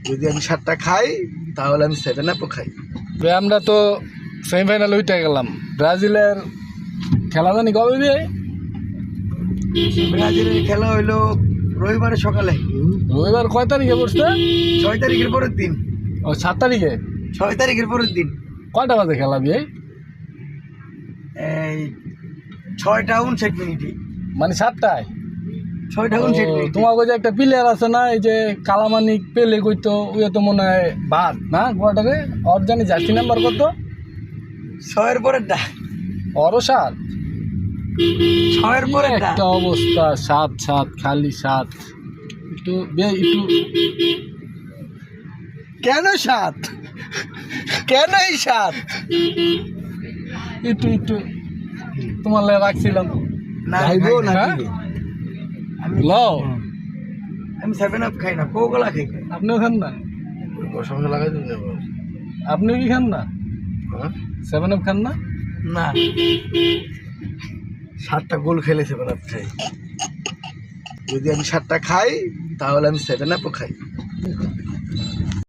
যদি আমি 7টা খাই তাহলে আমি 7 আপও খাই। আমরা তো সেমিফাইনাল উঠে গেলাম। ব্রাজিলের খেলা জানি কবে বিয়ে? ব্রাজিলের খেলা হইলো রবিবারে সকালে। রবিবার কয় তারিখে পড়ছে? 6 তারিখের পরের দিন। ও 7 তারিখে। 6 তারিখের পরের দিন। কয়টা বাজে খেলা বিয়ে? এই 6:59 মানে 7টায়। 6:59। তোমার ওই যে একটা প্লেয়ার আছে না, এই যে কালামানিক পেলে কইতো, ওই তো মনে হয় বাদ না কোয়ার্টারে। ওর জানি জার্সি নাম্বার কত? 6-এর পরেরটা। ওরও 7। 6-এর পরেরটা। একটা অবস্থা, 7 খালি 7। একটু একটু কেন 7? কেন এই 7? একটু তোমার লে রাখছিলাম। না খাইবো খাই না। নাকি? আমি লও। আমি 7 আপ খাই না, কোকোলা খাই। আপনিও খান না? সঙ্গে লাগাই দিন না। আপনিও কি খান না? 7 আপ খান না? না, 7টা গোল খেলে 7 আপ খাই। যদি আমি 7টা খাই তাহলে আমি 7 আপও খাই।